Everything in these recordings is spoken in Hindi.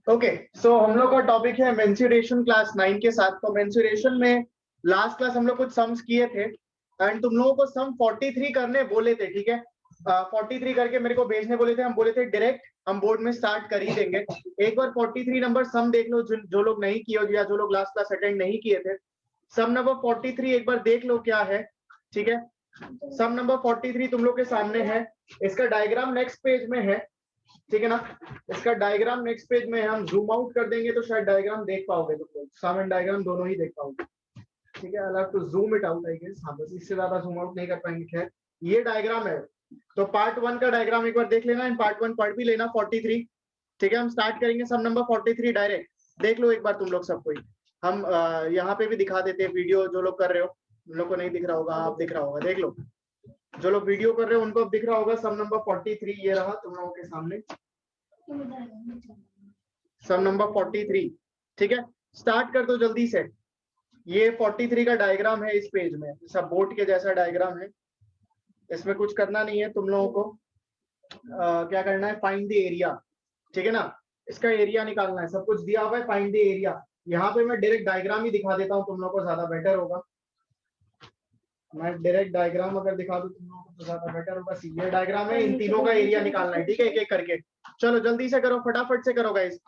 ओके, सो हम लोग का टॉपिक है मेंसुरेशन क्लास 9 के साथ। तो मेंसुरेशन में लास्ट क्लास हम लोग कुछ सम्स किए थे एंड तुम लोगों को सम 43 करने बोले थे, ठीक है। 43 करके मेरे को भेजने बोले थे, हम बोले थे डायरेक्ट हम बोर्ड में स्टार्ट कर ही देंगे। एक बार 43 नंबर सम देख लो, जो लोग नहीं किए या जो लोग लास्ट क्लास अटेंड नहीं किए थे। सम नंबर 43 एक बार देख लो क्या है, ठीक है। सम नंबर 43 तुम लोग के सामने है, इसका डायग्राम नेक्स्ट पेज में है, ठीक है ना। इसका डायग्राम नेक्स्ट पेज में हम जूम आउट कर देंगे तो शायद डायग्राम देख पाओगे, तो सम एंड डायग्राम दोनों ही देख पाओगे, ठीक है। I have to zoom it out, I guess. हाँ, बस इससे ज्यादा जूम आउट नहीं कर पाएंगे। खैर, ये डायग्राम है, तो पार्ट 1 का डायग्राम एक बार देख लेना एंड पार्ट 1 पढ़ भी लेना 43, ठीक है। हम स्टार्ट करेंगे सम नंबर 43 डायरेक्ट। देख लो एक बार तुम लोग सब कोई। हम यहाँ पे भी दिखा देते हैं वीडियो, जो लोग कर रहे हो उन लोग को नहीं दिख रहा होगा, आप दिख रहा होगा, देख लो। जो लोग वीडियो कर रहे हो उनको अब दिख रहा होगा। सम नंबर 43 ये रहा तुम लोगों के सामने, सम नंबर 43, ठीक है। स्टार्ट कर दो जल्दी से। ये 43 का डायग्राम है, इस पेज में सब बोर्ड के जैसा डायग्राम है। इसमें कुछ करना नहीं है तुम लोगों को। क्या करना है, फाइंड द एरिया, ठीक है ना। इसका एरिया निकालना है, सब कुछ दिया हुआ है, फाइंड द एरिया। यहाँ पे मैं डायरेक्ट डायग्राम ही दिखा देता हूँ, तुम लोगों को ज्यादा बेटर होगा। मैं डायरेक्ट डायग्राम अगर दिखा दूं तुम लोगों को तो ज्यादा बेटर होगा। ये डायग्राम है, इन तीनों का एरिया निकालना है, ठीक है, एक एक करके। चलो जल्दी से करो, फटाफट से करो गाइस।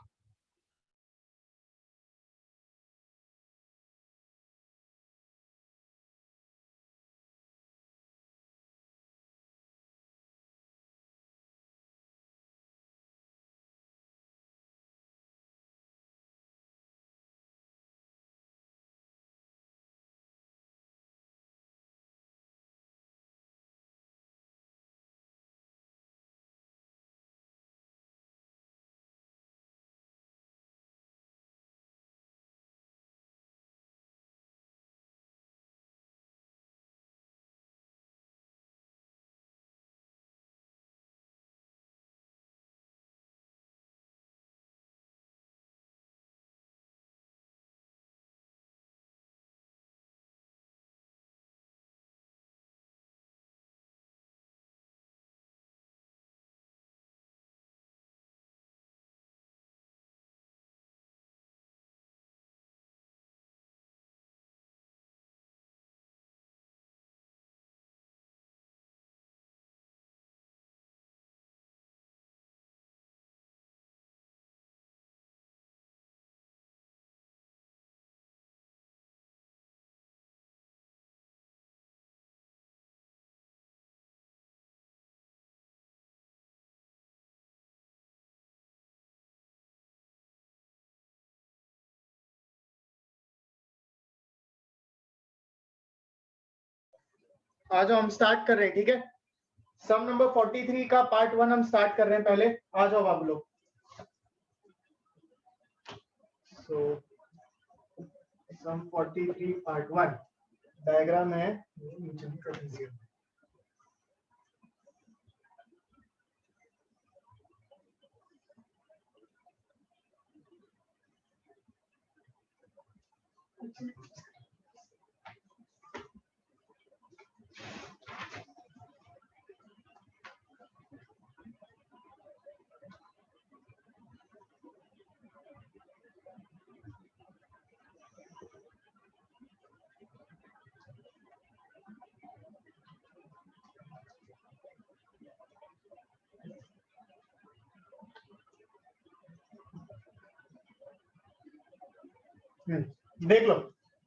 आ जाओ, हम स्टार्ट कर रहे हैं, ठीक है। सम नंबर 43 का पार्ट 1 हम स्टार्ट कर रहे हैं। पहले आ जाओ आप लोग। सो सम 43 पार्ट 1 डायग्राम है, देख लो।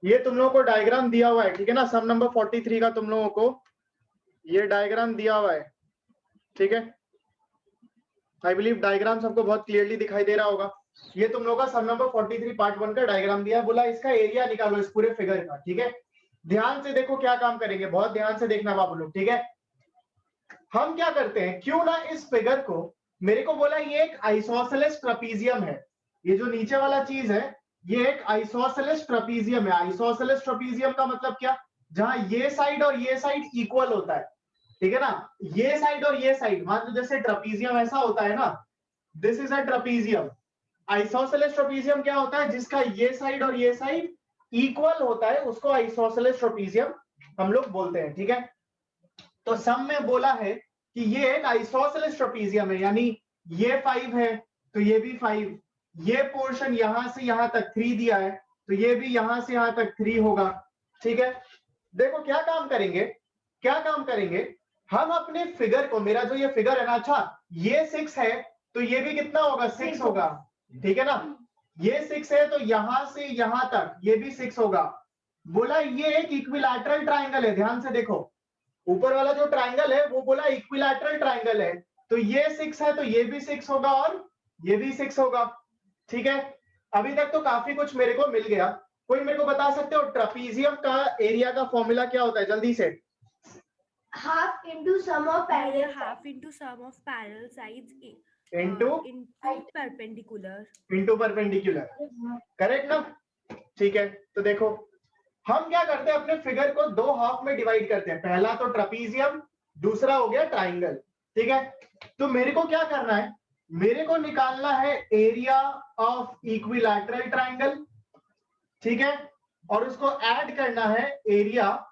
ये तुम लोगों को डायग्राम दिया हुआ है, ठीक है ना। सम नंबर 43 का तुम लोगों को ये डायग्राम दिया हुआ है, ठीक है। आई बिलीव डायग्राम सबको बहुत क्लियरली दिखाई दे रहा होगा। ये तुम लोगों का सम नंबर 43 पार्ट 1 का डायग्राम दिया, बोला इसका एरिया निकालो इस पूरे फिगर का, ठीक है। ध्यान से देखो क्या काम करेंगे, बहुत ध्यान से देखना बाबू लोग, ठीक है। हम क्या करते हैं, क्यों ना इस फिगर को, मेरे को बोला ये एक आइसोसेलेस ट्रापीजियम है, ये जो नीचे वाला चीज है ये एक आइसोसेलेस ट्रापीजियम है। आइसोसेलेस ट्रापीजियम का मतलब क्या, जहां ये साइड और ये साइड इक्वल होता है, ठीक है ना। ये साइड और ये साइड, मान लो जैसे ट्रापीजियम ऐसा होता है ना, दिस इज अ ट्रापीजियम। आइसोसेलेस ट्रापीजियम क्या होता है, जिसका ये साइड और ये साइड इक्वल होता है, उसको आइसोसेलेस ट्रापीजियम हम लोग बोलते हैं, ठीक है। तो सम में बोला है कि ये एक आइसोसेलेस ट्रापीजियम है, यानी ये 5 है तो ये भी 5, ये पोर्शन यहां से यहां तक 3 दिया है, तो ये भी यहां से यहां तक 3 होगा। ठीक है, देखो क्या काम करेंगे, क्या काम करेंगे, हम अपने फिगर को, मेरा जो ये फिगर है ना, अच्छा ये 6 है तो ये भी कितना होगा, 6 होगा। ठीक है ना, ये 6 है तो यहां से यहां तक ये भी 6 होगा। बोला ये एक इक्विलैटरल ट्राइंगल है, ध्यान से देखो, ऊपर वाला जो ट्राइंगल है वो बोला इक्विलैटरल ट्राइंगल है, तो ये 6 है तो ये भी 6 होगा और ये भी 6 होगा। ठीक है, अभी तक तो काफी कुछ मेरे को मिल गया। कोई मेरे को बता सकते हो ट्रापीजियम का एरिया का फॉर्मूला क्या होता है, जल्दी से। half into sum of parallel half into sum of parallel sides into perpendicular. into perpendicular, correct ना। ठीक है, तो देखो हम क्या करते हैं, अपने फिगर को दो हाफ में डिवाइड करते हैं, पहला तो ट्रापीजियम, दूसरा हो गया ट्राइंगल। ठीक है, तो मेरे को क्या करना है, मेरे को निकालना है एरिया ऑफ इक्विलैटरल ट्राइंगल। ठीक है, और उसको ऐड करना है एरिया,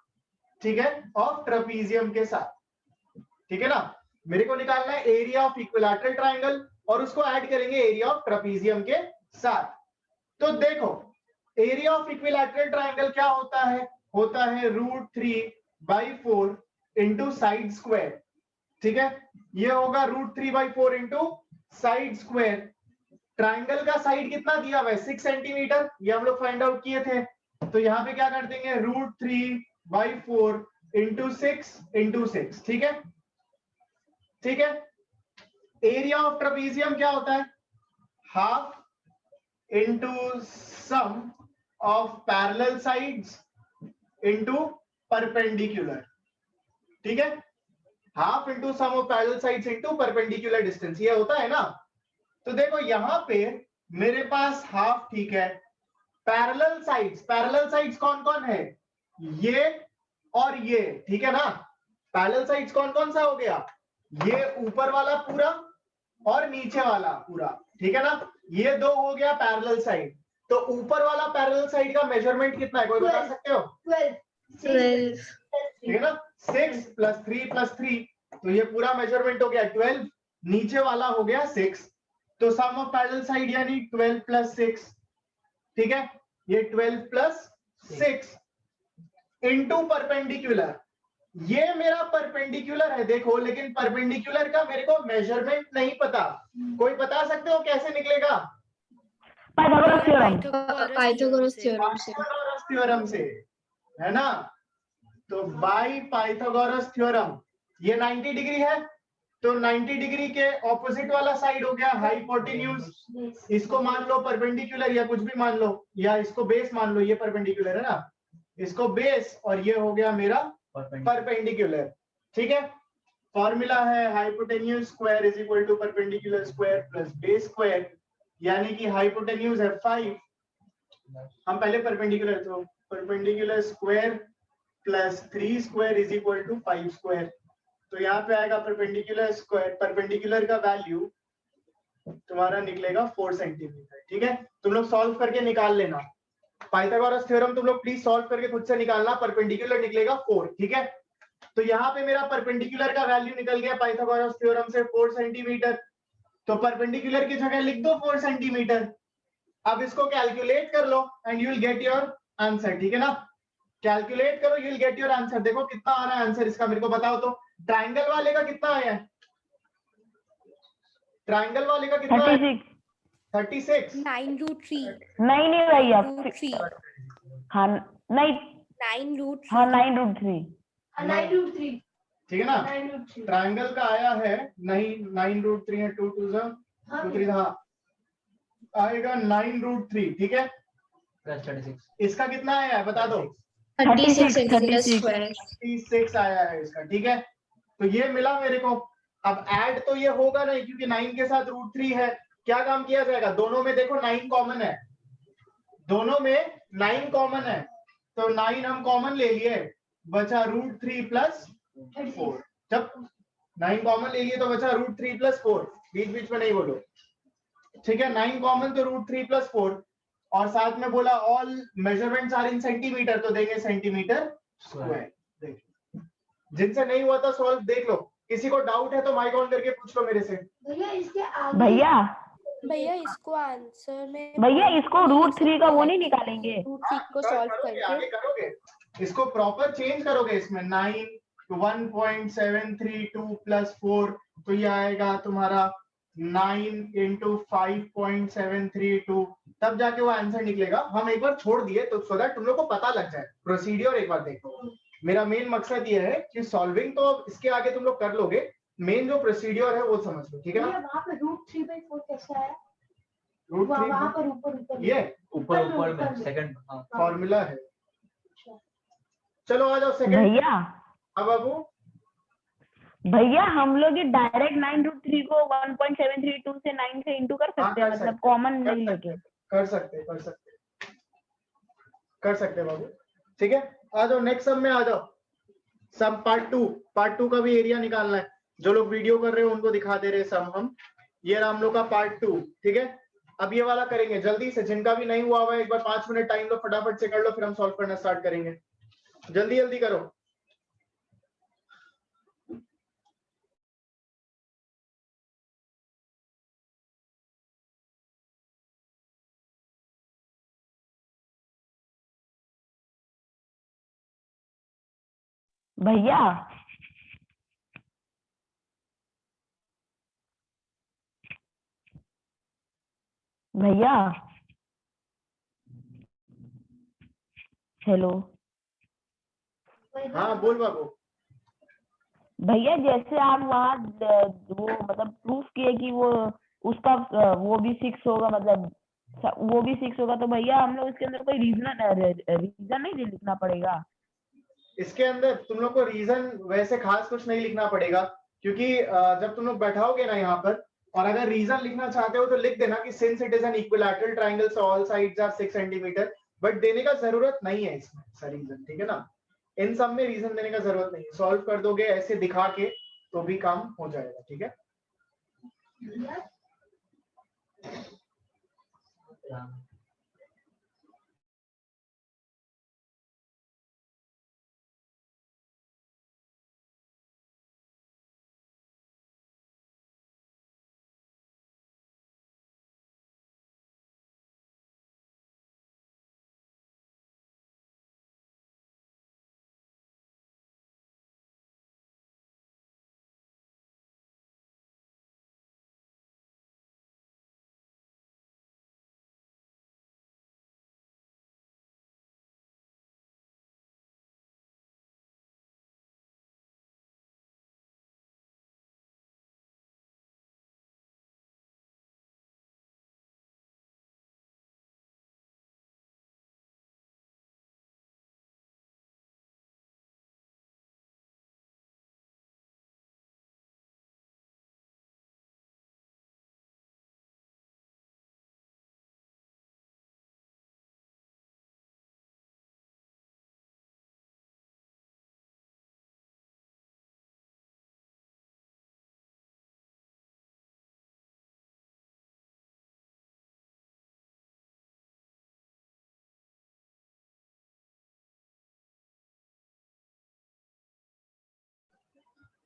ठीक है, ऑफ ट्रापीजियम के साथ। ठीक है ना, मेरे को निकालना है एरिया ऑफ इक्विलैटरल ट्राइंगल और उसको ऐड करेंगे एरिया ऑफ ट्रापीजियम के साथ। तो देखो एरिया ऑफ इक्विलैटरल ट्राइंगल क्या होता है √3/4 इंटू साइड स्क्वायर। ठीक है, ये होगा √3/4 इंटू साइड स्क्वायर। ट्राइंगल का साइड कितना दिया हुआ है, 6 सेंटीमीटर, ये हम लोग फाइंड आउट किए थे। तो यहां पे क्या कर देंगे, √3/4 इंटू 6 ठीक है। ठीक है, एरिया ऑफ ट्रापीजियम क्या होता है, half into sum of parallel sides into perpendicular. ठीक है, half into sum of parallel sides into perpendicular distance, ये होता है ना। तो देखो यहां पे मेरे पास हाफ, ठीक है, पैरेलल साइड्स कौन कौन है, ये और ये। ठीक है ना, पैरेलल साइड्स कौन कौन सा हो गया, ये ऊपर वाला पूरा और नीचे वाला पूरा। ठीक है ना, ये दो हो गया पैरेलल साइड। तो ऊपर वाला पैरेलल साइड का मेजरमेंट कितना है, कोई बता सकते हो। 12 ठीक है ना, 6 + 3 + 3, तो ये पूरा मेजरमेंट हो गया 12, नीचे वाला हो गया 6, तो सम ऑफ पैरेलल साइड यानी 12 + 6। ठीक है, ये 12 + 6 इंटू परपेंडिकुलर, ये मेरा परपेंडिकुलर है देखो, लेकिन परपेंडिकुलर का मेरे को मेजरमेंट नहीं पता, कोई बता सकते हो कैसे निकलेगा, पाइथागोरस थ्योरम से, है ना। तो बाय पाइथागोरस थ्योरम, ये 90 डिग्री है, तो 90 डिग्री के ऑपोजिट वाला साइड हो गया हाइपोटेन्यूज, इसको मान लो परपेंडिकुलर या कुछ भी मान लो, या इसको बेस मान लो, ये परपेंडिकुलर है ना, इसको बेस, और ये हो गया मेरा परपेंडिकुलर। ठीक है, फॉर्मूला है hypotenuse square is equal to perpendicular square plus base square, यानी कि हाइपोटेन्यूज है 5, हम पहले परपेंडिकुलर, तो perpendicular square plus 3 square is equal to 5 square. तो यहाँ पे आएगा परपेंडिकुलर स्क्वायर, परपेंडिकुलर का वैल्यू तुम्हारा निकलेगा 4 सेंटीमीटर। ठीक है, तुम लोग सॉल्व करके निकाल लेना, पाइथागोरस थ्योरम तुम लोग प्लीज सॉल्व करके खुद से निकालना, परपेंडिकुलर निकलेगा 4। ठीक है, तो यहाँ पे मेरा परपेंडिकुलर का वैल्यू निकल गया पाइथागोरस थ्योरम से 4 सेंटीमीटर, तो परपेंडिकुलर की जगह लिख दो 4 सेंटीमीटर। अब इसको कैलकुलेट कर लो and you will get your answer. ठीक है ना, कैलकुलेट करो, you will get your answer. देखो कितना आ रहा है आंसर इसका, मेरे को बताओ तो। ट्राइंगल वाले का कितना आया है, ट्राइंगल वाले का कितना 36 36 9√3 नहीं भैया, 3 हाँ नहीं, 9√3 हाँ 9√3 9√3 ठीक है ना, 9√3 ट्राइंगल का आया है नहीं 9√3 है, 2 2 2 3, हाँ आएगा 9√3। ठीक है, इसका कितना आया है बता दो, 36 सेंटीमीटर स्क्वायर 36 आया है इसका। ठीक है, तो ये मिला मेरे को। अब ऐड तो ये होगा नहीं क्योंकि 9 के साथ √3 है, क्या काम किया जाएगा, दोनों में देखो 9 कॉमन है, दोनों में 9 कॉमन है, तो 9 हम कॉमन ले लिए, बचा √3 + 4। जब 9 कॉमन ले लिए तो बचा √3 + 4, बीच बीच में नहीं बोलो। ठीक है, 9 कॉमन तो √3 + 4, और साथ में बोला all measurements are in centimetre, तो देंगे सेंटीमीटर स्क्वायर। देखिए जिनसे नहीं हुआ था सॉल्व देख लो, किसी को डाउट है तो माइक ऑन करके पूछ लो मेरे से। भैया इसके आगे भैया भैया इसको आंसर में भैया इसको √3 का वो नहीं निकालेंगे? √3 को सॉल्व करोगे, करके आगे करोगे, इसको प्रॉपर चेंज करोगे। इसमें 9 1.732 प्लस 4, तो ये आएगा तुम्हारा 9 इंटू 5.732, तब जाके वो आंसर निकलेगा। हम एक बार छोड़ दिए तो सो दैट तुम लोग को पता लग जाए प्रोसीड्योर। एक बार देखो, मेरा मेन मकसद ये है कि सॉल्विंग तो इसके आगे तुम लोग कर लोगे, मेन जो प्रोसीड्योर है वो समझ लो, ठीक है ना। वहाँ पे √3/4 कैसा है? √3 वहाँ पर ऊपर ये ऊपर में सेकंड फॉर्मूला है। चलो आ जाओ सेकंड। भैया हाँ बाबू, भैया हम लोग ये डायरेक्ट 9√3 को 1.732 से 9 से इंटू कर हाँ, सकते हैं, कर मतलब सकते, कॉमन कर नहीं सकते, लेके। कर सकते कर सकते कर सकते बाबू, ठीक है। आ जाओ नेक्स्ट सब में आ जाओ। सब पार्ट टू का भी एरिया निकालना है। जो लोग वीडियो कर रहे हो उनको दिखा दे रहे सब हम। ये रहा हम लोग का पार्ट 2, ठीक है। अब ये वाला करेंगे जल्दी से, जिनका भी नहीं हुआ एक बार 5 मिनट टाइम लो, फटाफट से कर लो, फिर हम सॉल्व करना स्टार्ट करेंगे। जल्दी जल्दी करो। भैया भैया हेलो हाँ बोल बाबू। भैया, जैसे आप वहाँ वो मतलब प्रूफ किए कि वो उसका वो भी 6 होगा, मतलब वो भी 6 होगा, तो भैया हम लोग इसके अंदर कोई रीजन नहीं लिखना पड़ेगा? इसके अंदर तुम लोग को रीजन वैसे खास कुछ नहीं लिखना पड़ेगा, क्योंकि जब तुम लोग बैठाओगे ना यहाँ पर, और अगर रीजन लिखना चाहते हो तो लिख देना कि since it is an equilateral triangle so all sides are 6 centimetre, but देने का जरूरत नहीं है इसमें सर रीजन, ठीक है ना। इन सब में रीजन देने का जरूरत नहीं है, सॉल्व कर दोगे ऐसे दिखा के तो भी काम हो जाएगा, ठीक है।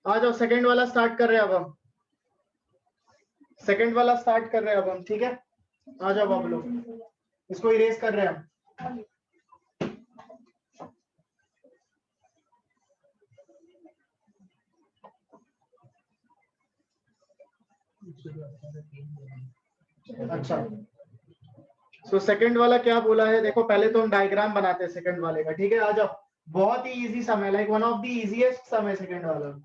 आ जाओ सेकंड वाला स्टार्ट कर रहे हैं अब हम, सेकंड वाला स्टार्ट कर रहे हैं अब हम, ठीक है। आ जाओ बाबू लोग, इसको इरेज कर रहे हैं हम। अच्छा, सो सेकंड वाला क्या बोला है देखो, पहले तो हम डायग्राम बनाते हैं सेकंड वाले का, ठीक है। आ जाओ, बहुत ही इजी सम है, like one of the easiest sum है सेकंड वाला।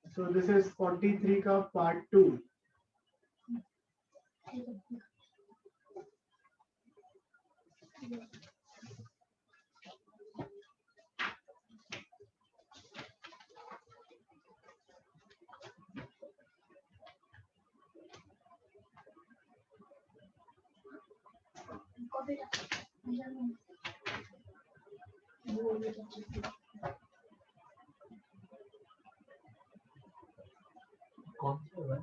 सो दिस इज 43 का पार्ट 2। कौन सा हुआ?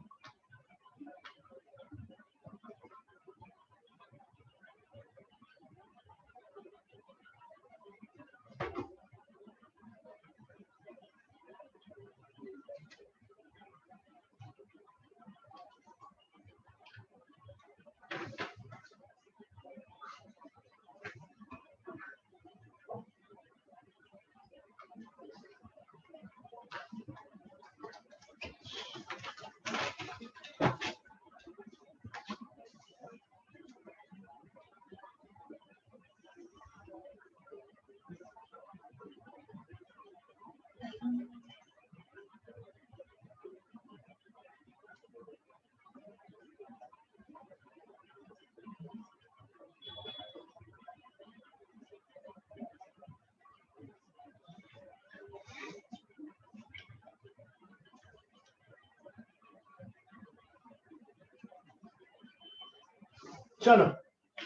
चलो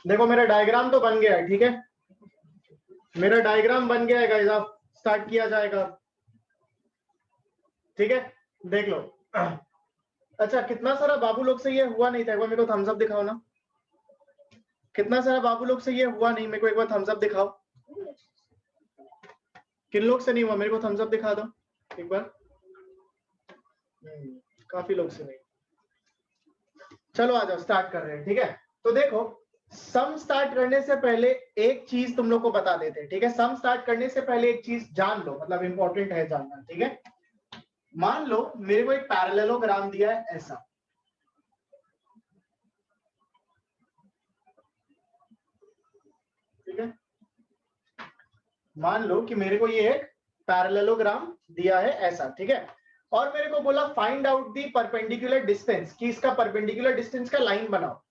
देखो मेरा डायग्राम तो बन गया है, ठीक है, मेरा डायग्राम बन गया है गाइस, अब स्टार्ट किया जाएगा, ठीक है, देख लो। अच्छा कितना सारा बाबू लोग से ये हुआ नहीं था, एक बार मेरे को थम्स अप दिखाओ ना, कितना सारा बाबू लोग से ये हुआ नहीं, मेरे को एक बार थम्स अप दिखाओ, किन लोग से नहीं हुआ मेरे को थम्स अप दिखा दो एक बार। काफी लोग से नहीं। चलो आ जाओ स्टार्ट कर रहे हैं, ठीक है। तो देखो सम स्टार्ट करने से पहले एक चीज तुम लोग को बता देते हैं, ठीक है, सम स्टार्ट करने से पहले एक चीज जान लो, मतलब इंपॉर्टेंट है जानना, ठीक है। मान लो मेरे को एक पैरेललोग्राम दिया है ऐसा, ठीक है, मान लो कि मेरे को ये एक पैरेललोग्राम दिया है ऐसा, ठीक है, और मेरे को बोला find out the perpendicular distance, कि इसका परपेंडिकुलर डिस्टेंस का लाइन बनाओ।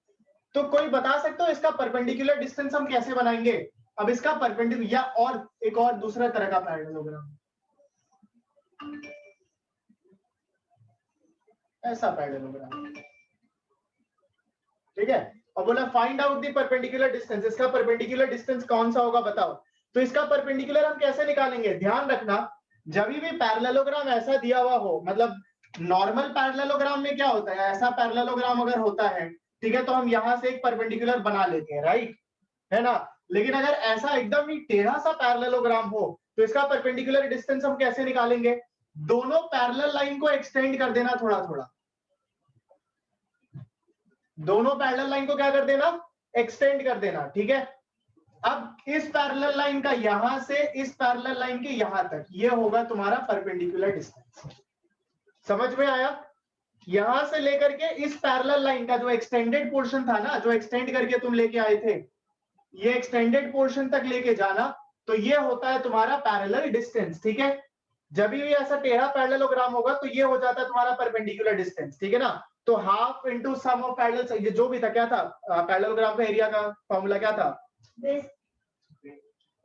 तो कोई बता सकते हो इसका परपेंडिकुलर डिस्टेंस हम कैसे बनाएंगे? अब इसका परपेंडिकुलर या और एक और दूसरा तरह का पैरेललोग्राम, ऐसा पैरेललोग्राम, ठीक है, और बोला find out the perpendicular distance, इसका परपेंडिकुलर डिस्टेंस कौन सा होगा बताओ। तो इसका परपेंडिकुलर हम कैसे निकालेंगे? ध्यान रखना जब भी पैरेललोग्राम ऐसा दिया हुआ हो, मतलब नॉर्मल पैरेललोग्राम में क्या होता है, ऐसा पैरेललोग्राम अगर होता है, ठीक है, तो हम यहां से एक परपेंडिकुलर बना लेते हैं, राइट, है ना। लेकिन अगर ऐसा एकदम ही टेढ़ा सा पैरेललोग्राम हो तो इसका परपेंडिकुलर डिस्टेंस हम कैसे निकालेंगे? दोनों पैरेलल लाइन को एक्सटेंड कर देना थोड़ा थोड़ा, दोनों पैरेलल लाइन को क्या कर देना? एक्सटेंड कर देना, ठीक है। अब इस पैरेलल लाइन का यहां से इस पैरेलल लाइन के यहां तक ये होगा तुम्हारा परपेंडिकुलर डिस्टेंस, समझ में आया? यहां से लेकर के इस पैरेलल लाइन का जो एक्सटेंडेड पोर्शन था ना, जो एक्सटेंड करके तुम लेके आए थे, ये एक्सटेंडेड पोर्शन तक लेके जाना, तो ये होता है तुम्हारा पैरेलल डिस्टेंस, ठीक है। जब भी ऐसा टेढ़ा पैरेललोग्राम होगा तो ये हो जाता है तुम्हारा परपेंडिकुलर डिस्टेंस, ठीक है ना। तो half into sum of parallel, ये जो भी था क्या था, पैरेललोग्राम का एरिया का फॉर्मूला क्या था?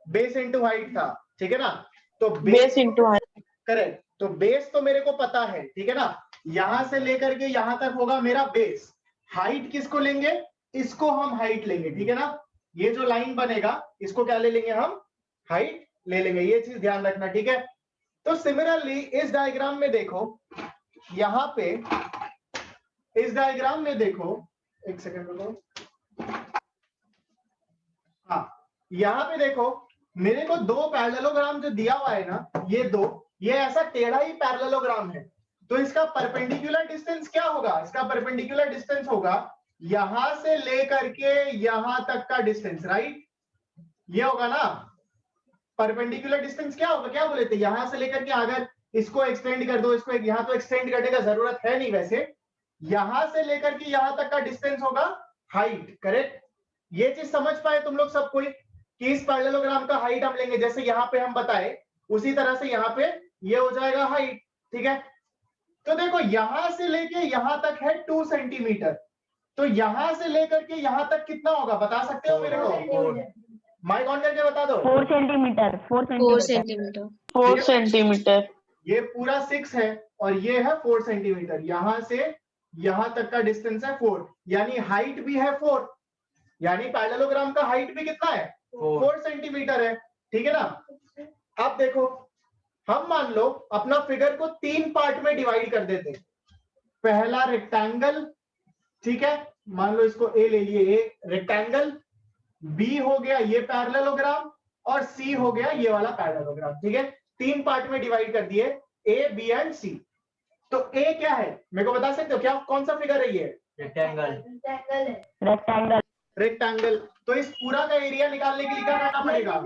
बेस इंटू हाइट था, ठीक है ना। तो बेस इंटू हाइट, करेक्ट। तो बेस तो मेरे को पता है, ठीक है ना, यहां से लेकर के यहां तक होगा मेरा बेस। हाइट किसको लेंगे? इसको हम हाइट लेंगे, ठीक है ना। ये जो लाइन बनेगा इसको क्या ले लेंगे हम? हाइट ले लेंगे, ये चीज ध्यान रखना, ठीक है। तो सिमिलरली इस डायग्राम में देखो, यहां पे इस डायग्राम में देखो, एक सेकंड रुको, हाँ, यहां पे देखो मेरे को दो पैरेललोग्राम जो दिया हुआ है ना, ये दो, ये ऐसा टेढ़ा ही पैरेललोग्राम है, तो इसका परपेंडिकुलर डिस्टेंस क्या होगा? इसका परपेंडिकुलर डिस्टेंस होगा यहां से लेकर के यहां तक का डिस्टेंस, राइट, ये होगा ना परपेंडिकुलर डिस्टेंस। क्या होगा, क्या बोले थे, यहां से लेकर के अगर इसको एक्सटेंड कर दो, इसको यहां तो एक्सटेंड करने का जरूरत है नहीं वैसे, यहां से लेकर के यहां तक का डिस्टेंस होगा हाइट, करेक्ट। ये चीज समझ पाए तुम लोग सब कोई कि इस पैरेललोग्राम का हाइट हम लेंगे, जैसे यहां पे हम बताए उसी तरह से यहां पे ये हो जाएगा हाइट, ठीक है। तो देखो यहां से लेके यहां तक है 2 सेंटीमीटर, तो यहां से लेकर के यहां तक कितना होगा बता सकते हो मेरे को? माइक ऑन करके बता दो। 4 सेंटीमीटर 4 सेंटीमीटर 4 सेंटीमीटर, ये पूरा 6 है और ये है 4 सेंटीमीटर, यहां से यहां तक का डिस्टेंस है 4, यानी हाइट भी है 4, यानी पैरेललोग्राम का हाइट भी कितना है? 4 सेंटीमीटर है, ठीक है ना। अब देखो हम मान लो अपना फिगर को 3 पार्ट में डिवाइड कर देते, पहला रेक्टेंगल, ठीक है, मान लो इसको ए ले लिए, ए रेक्टेंगल, बी हो गया ये पैरेललोग्राम, और सी हो गया ये वाला पैरेललोग्राम, ठीक है। 3 पार्ट में डिवाइड कर दिए, ए बी एंड सी। तो ए क्या है मेरे को बता सकते हो क्या, कौन सा फिगर है ये? Rectangle rectangle. तो इस पूरा का एरिया निकालने के लिए क्या करना पड़ेगा?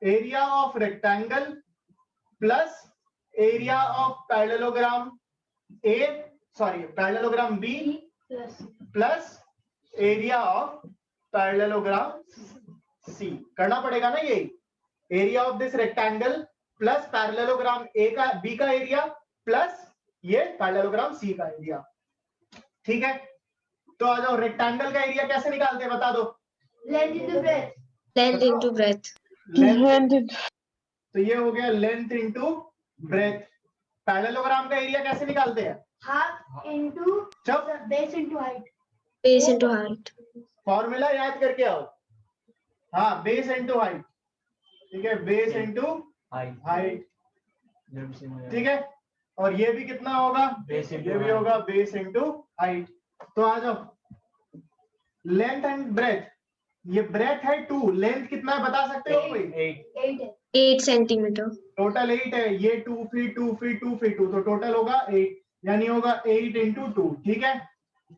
Area of rectangle plus area of parallelogram A, sorry parallelogram B, plus area of parallelogram C, करना पड़ेगा ना। ये area of this rectangle plus parallelogram A का, बी का एरिया, प्लस ये पैरेललोग्राम सी का एरिया, ठीक है। तो आ जाओ, रेक्टेंगल का एरिया कैसे निकालते हैं बता दो? Length into breadth, length into breadth, तो ये हो गया लेंथ इनटू ब्रेथ। पैरेललोग्राम का एरिया कैसे निकालते हैं? हाफ इनटू जब base into height, Base into height. Formula याद करके आओ। हाँ, बेस इंटू हाइट, ठीक है, बेस इंटू हाइट, ठीक है। और ये भी कितना होगा, Base into ये भी height. होगा बेस इंटू हाइट। तो आ जाओ, लेंथ एंड ब्रेथ, ये ब्रेथ है 2, लेंथ कितना है बता सकते हो कोई? 8. 8 centimeter. टोटल 8 है, ये 2 फीट 2 फीट 2 फीट 2, तो टोटल होगा 8, यानी होगा 8 इंटू 2, ठीक है।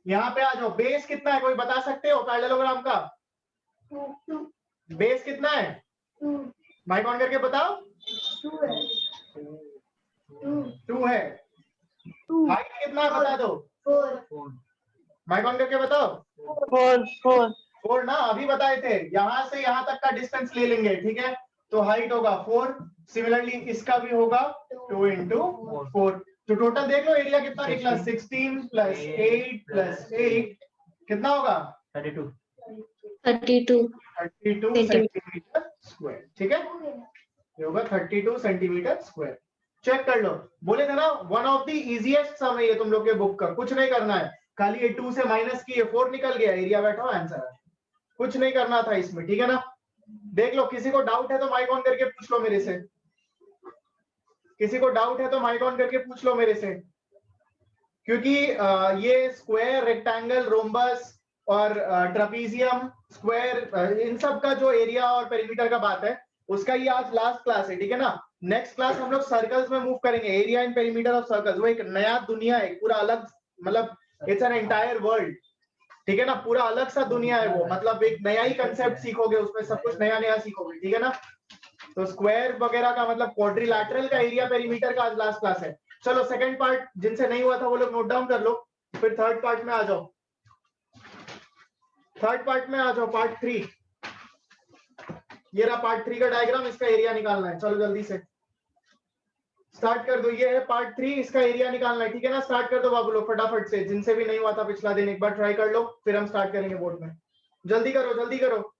यहाँ पे आ जाओ, बेस कितना है कोई बता सकते हो पैरेललोग्राम का? 2 बेस कितना है, माइक ऑन करके बताओ। 2 है। हाइट कितना है बता दो, 4 माइक ऑन करके बताओ। 4 ना, अभी बताए थे, यहां से यहां तक का डिस्टेंस ले लेंगे, ठीक है, तो हाइट होगा 4। सिमिलरली इसका भी होगा 2 इंटू 4। तो टोटल देख लो एरिया कितना निकला, 16 प्लस 8 प्लस 8 कितना होगा, 32. 32 32 सेंटीमीटर स्क्वायर, ठीक है, ये होगा 32 सेंटीमीटर स्क्वायर। चेक कर लो, बोले थे ना one of the easiest sum है ये तुम लोग के बुक का, कुछ नहीं करना है, खाली ये 2 से माइनस किए 4 निकल गया, एरिया बैठा हुआ आंसर है, कुछ नहीं करना था इसमें, ठीक है ना। देख लो, किसी को डाउट है तो माइक ऑन करके पूछ लो मेरे से, किसी को डाउट है तो माइक ऑन करके पूछ लो मेरे से, क्योंकि ये स्क्वायर, रेक्टेंगल, रोम्बस और ट्रापीजियम, स्क्वायर, इन सब का जो एरिया और पेरीमीटर का बात है, उसका ये आज लास्ट क्लास है, ठीक है ना। नेक्स्ट क्लास हम लोग सर्कल्स में मूव करेंगे, area and perimeter of circles, वो एक नया दुनिया है, पूरा अलग, मतलब इट्स एन एंटायर वर्ल्ड, ठीक है ना, पूरा अलग सा दुनिया है वो, मतलब एक नया ही कंसेप्ट सीखोगे, उसमें सब कुछ नया नया सीखोगे, ठीक है ना। तो स्क्वायर वगैरह का मतलब क्वाड्रिलैटरल का एरिया पेरीमीटर का आज लास्ट क्लास है। चलो सेकंड पार्ट जिनसे नहीं हुआ था वो लोग नोट डाउन कर लो, फिर थर्ड पार्ट में आ जाओ, थर्ड पार्ट में आ जाओ, पार्ट 3। ये रहा पार्ट 3 का डायग्राम, इसका एरिया निकालना है, चलो जल्दी से स्टार्ट कर दो, ये है पार्ट 3, इसका एरिया निकालना है, ठीक है ना। स्टार्ट कर दो बाबू लोग फटाफट से, जिनसे भी नहीं हुआ था पिछला दिन, एक बार ट्राई कर लो, फिर हम स्टार्ट करेंगे बोर्ड में, जल्दी करो जल्दी करो।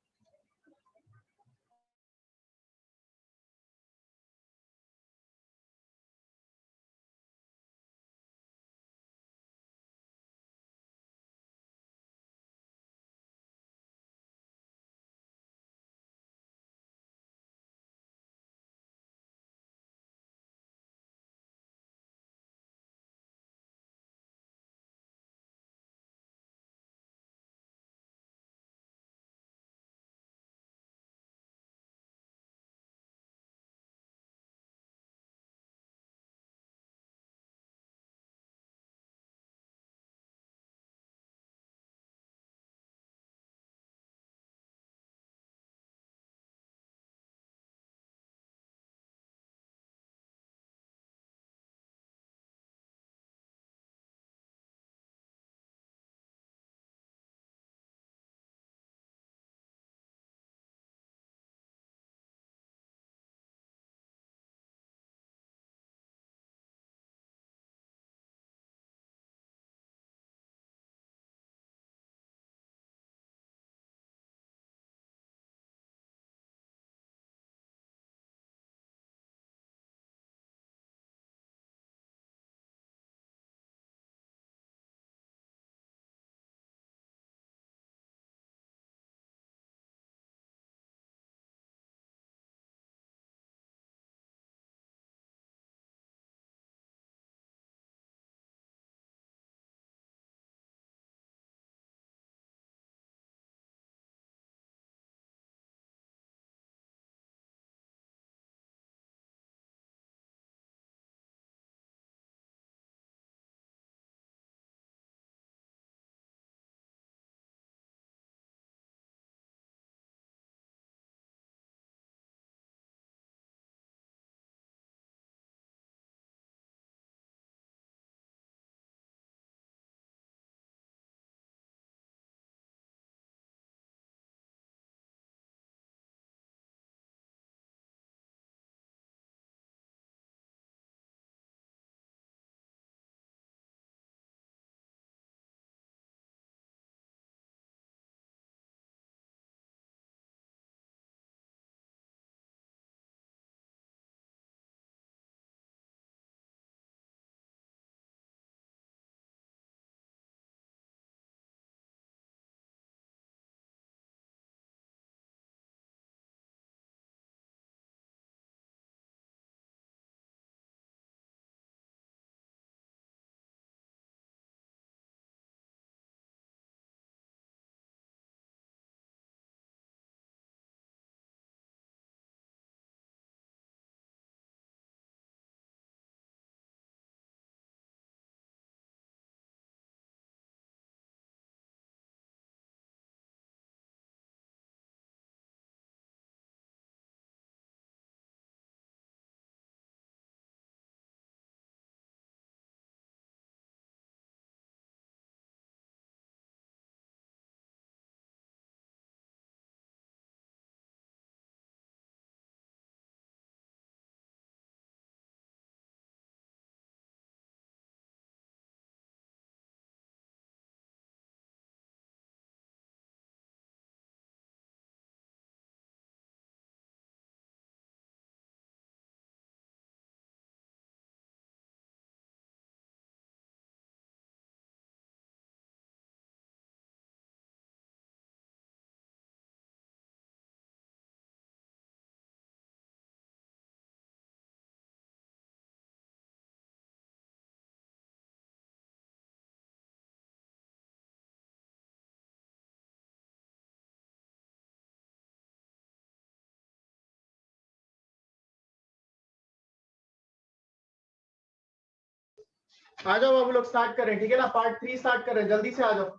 आ जाओ बाबू लोग, स्टार्ट करें, ठीक है ना। पार्ट 3 स्टार्ट करें, जल्दी से आ जाओ।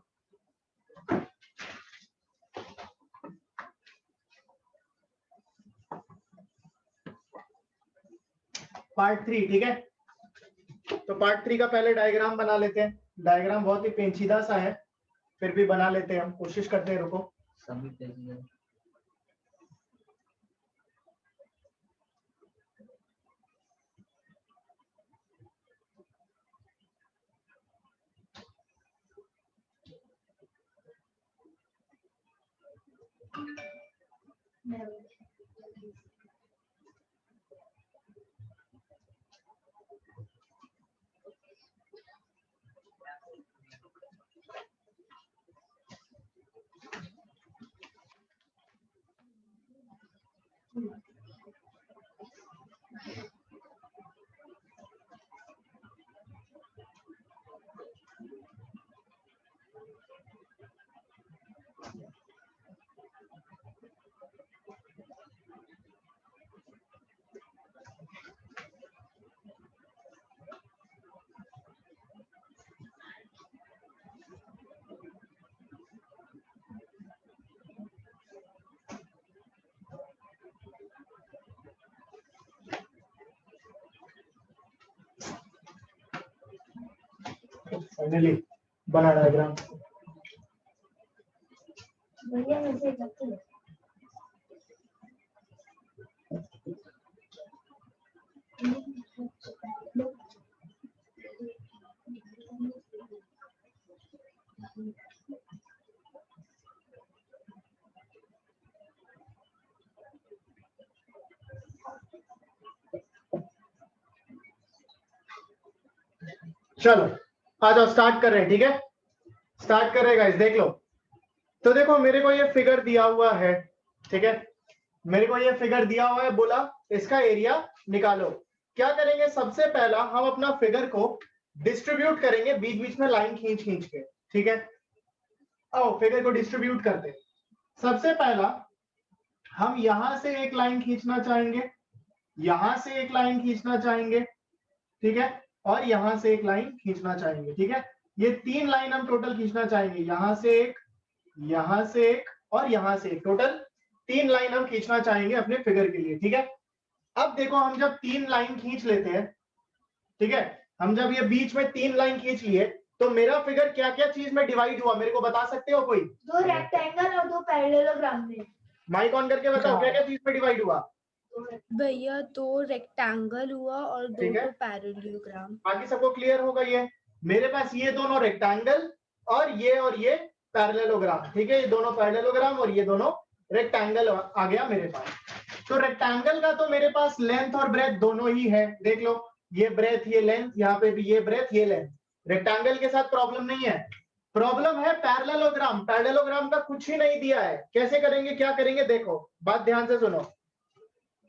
पार्ट 3, ठीक है। तो पार्ट 3 का पहले डायग्राम बना लेते हैं। डायग्राम बहुत ही पेचीदा सा है, फिर भी बना लेते हैं हम, कोशिश करते हैं, रुको। फाइनली बना डायग्राम। भैया मैसेज करते हैं। चलो आ जाओ, स्टार्ट कर रहे हैं, ठीक है। स्टार्ट कर रहे गाइस, देख लो। तो देखो मेरे को ये फिगर दिया हुआ है, ठीक है। मेरे को ये फिगर दिया हुआ है, बोला इसका एरिया निकालो। क्या करेंगे, सबसे पहला हम अपना फिगर को डिस्ट्रीब्यूट करेंगे, बीच बीच में लाइन खींच खींच के, ठीक है। आओ फिगर को डिस्ट्रीब्यूट करते हैं। सबसे पहला हम यहां से एक लाइन खींचना चाहेंगे, यहां से एक लाइन खींचना चाहेंगे, ठीक है, और यहां से एक लाइन खींचना चाहेंगे, ठीक है। ये 3 लाइन हम टोटल खींचना चाहेंगे, यहां से एक, यहां से एक और यहां से एक। टोटल 3 लाइन हम खींचना चाहेंगे अपने फिगर के लिए, ठीक है। अब देखो हम जब 3 लाइन खींच लेते हैं, ठीक है, हम जब ये बीच में 3 लाइन खींच लिए, तो मेरा फिगर क्या क्या चीज में डिवाइड हुआ, मेरे को बता सकते हो कोई? 2 रेक्टेंगल और 2 पैरेललोग्राम में। माइक ऑन करके बताओ, क्या क्या चीज में डिवाइड हुआ? भैया 2 रेक्टेंगल हुआ और 2 ठीक है। पैरेललोग्राम। बाकी सबको क्लियर होगा? ये मेरे पास ये दोनों रेक्टेंगल और ये पैरेललोग्राम, ठीक है। ये दोनों पैरेललोग्राम और ये दोनों रेक्टेंगल आ गया मेरे पास। तो रेक्टेंगल का तो मेरे पास लेंथ और ब्रेथ दोनों ही है, देख लो, ये ब्रेथ ये लेंथ, यहाँ पे भी ये ब्रेथ ये लेंथ। रेक्टेंगल के साथ प्रॉब्लम नहीं है। प्रॉब्लम है पैरेललोग्राम। पैरेललोग्राम का कुछ ही नहीं दिया है। कैसे करेंगे, क्या करेंगे, देखो बात ध्यान से सुनो।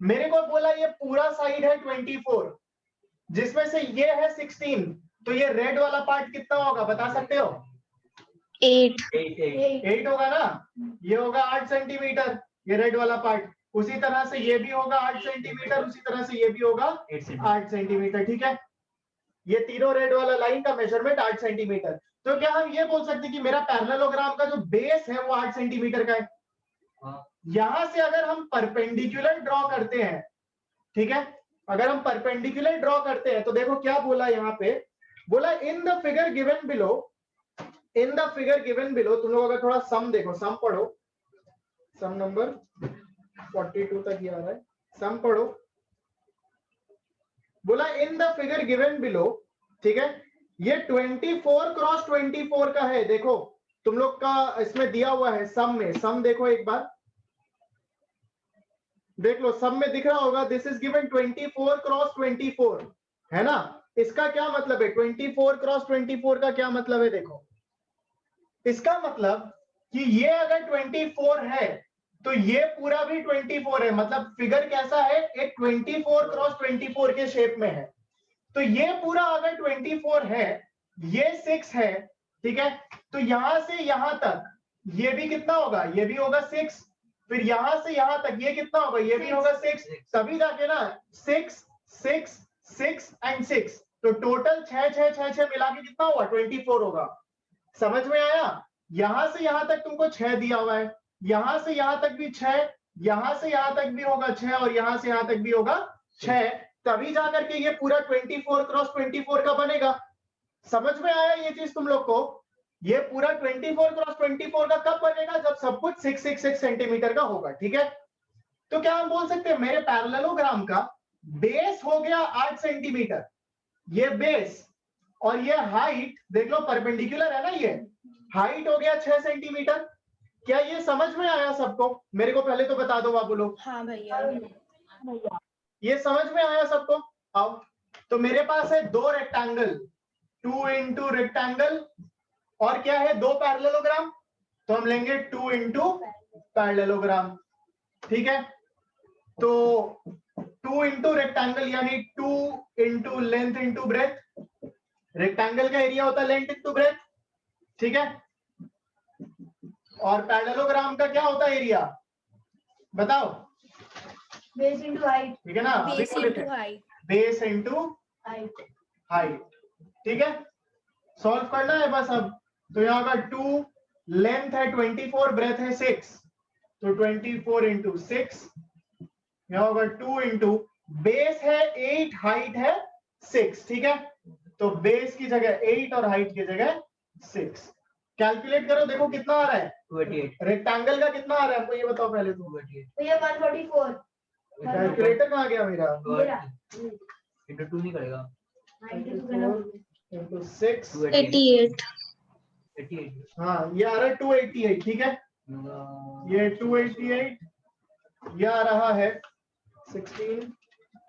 मेरे को बोला ये पूरा साइड है 24, जिसमें से ये है 16, तो ये रेड वाला पार्ट कितना होगा, बता सकते हो? 8 होगा ना। ये होगा 8 सेंटीमीटर, ये रेड वाला पार्ट। उसी तरह से ये भी होगा 8 सेंटीमीटर, उसी तरह से ये भी होगा 8 सेंटीमीटर, ठीक है। ये तीनों रेड वाला लाइन का मेजरमेंट 8 सेंटीमीटर। तो क्या हम ये बोल सकते हैं कि मेरा पैरेललोग्राम का जो बेस है वो 8 सेंटीमीटर का है? यहां से अगर हम परपेंडिकुलर ड्रॉ करते हैं, ठीक है, अगर हम परपेंडिकुलर ड्रॉ करते हैं, तो देखो क्या बोला यहाँ पे, बोला in the figure given below, in the figure given below. तुम लोग अगर थोड़ा सम देखो, सम पढ़ो, सम नंबर 42 तक ही आ रहा है, सम पढ़ो। बोला in the figure given below, ठीक है, ये 24 क्रॉस 24 का है। देखो तुम लोग का इसमें दिया हुआ है सम में, सम देखो एक बार, देख लो सम में दिख रहा होगा, दिस इज गिवन 24 क्रॉस 24, है ना। इसका क्या मतलब है, 24 क्रॉस 24 का क्या मतलब है, देखो इसका मतलब कि ये अगर 24 है तो ये पूरा भी 24 है, मतलब फिगर कैसा है, एक 24 क्रॉस 24 के शेप में है। तो ये पूरा अगर 24 है, ये 6 है, ठीक है, तो यहां से यहां तक ये भी कितना होगा, ये भी होगा 6, फिर यहां से यहां तक ये कितना होगा, ये भी होगा 6, तभी जाके ना 6 6 6 एंड 6, तो टोटल 6 मिला के कितना होगा 24 होगा। समझ में आया? यहां से यहां तक तुमको 6 दिया हुआ है, यहां से यहां तक भी 6, यहां से यहां तक भी होगा 6 और यहां से यहां तक भी होगा 6, तभी जाकर के ये पूरा 24 क्रॉस 24 का बनेगा। समझ में आया ये चीज तुम लोग को? ये पूरा 24 क्रॉस 24 का कब बनेगा? जब सब कुछ 666 सेंटीमीटर का होगा। ठीक है, तो क्या हम बोल सकते हैं मेरे पैरेललोग्राम का बेस हो गया 8 सेंटीमीटर, ये बेस, और ये हाइट देख लो परपेंडिकुलर है ना, ये हाइट हो गया 6 सेंटीमीटर। क्या ये समझ में आया सबको? मेरे को पहले तो बता दो बाबू लोग, हाँ भैया। भैया ये समझ में आया सबको? आओ, तो मेरे पास है 2 रेक्टेंगल, 2 इंटू रेक्टेंगल, और क्या है 2 पैरेललोग्राम, तो हम लेंगे 2 इंटू पैरेललोग्राम। ठीक है, तो 2 इंटू रेक्टेंगल यानी 2 into length into breadth. Rectangle का एरिया होता है लेंथ इंटू ब्रेथ। ठीक है, और पैरेललोग्राम का क्या होता है एरिया बताओ? Base into height. ठीक है ना, base into height. Base into height. Height. ठीक है, सॉल्व करना है बस अब। तो यहाँ का 2 लेंथ है 24, ब्रेथ है 6, तो 24 इंटू 6, यहाँ होगा 2 इंटू बेस है 8, हाइट है 6। ठीक है, तो बेस की जगह 8 और हाइट की जगह 6। कैलकुलेट करो, देखो कितना आ रहा है। 288 रेक्टेंगल का कितना आ रहा है हमको ये बताओ पहले तो। 288 तो ये 144 कैलकुलेटर कहाँ गया मेरा? मेरा इंटू 2 नहीं करेगा 92 का ना। इंटू 6, 288 88 हाँ ये आ रहा है 288। ठीक है, ये 288, ये आ रहा है 16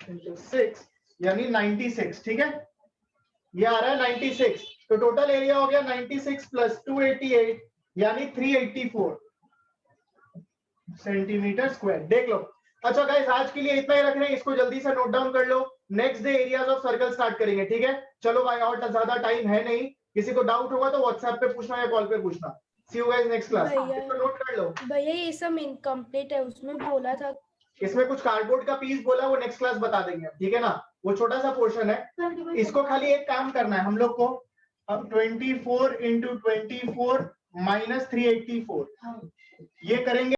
इंटू 6 यानी 96। ठीक है, ये आ रहा है 96, तो टोटल एरिया हो गया 96 प्लस 288 यानी 384 सेंटीमीटर स्क्वायर। देख लो। अच्छा गाइस, आज के लिए इतना ही रख रहे हैं, इसको जल्दी से नोट डाउन कर लो। Next day areas of circle start करेंगे। ठीक है, चलो भाई, और ज्यादा टाइम है नहीं, किसी को डाउट होगा तो व्हाट्सएप पे पूछना या कॉल पे पूछना। सी यू गाइस नेक्स्ट क्लास। भैया। इसको नोट कर लो। भैया ये सब इनकम्प्लीट है, उसमें बोला था इसमें कुछ कार्डबोर्ड का पीस बोला, वो नेक्स्ट क्लास बता देंगे। ठीक है ना, वो छोटा सा पोर्शन है। इसको खाली एक काम करना है हम लोग को। अब 24 इंटू 24 माइनस 384 ये करेंगे।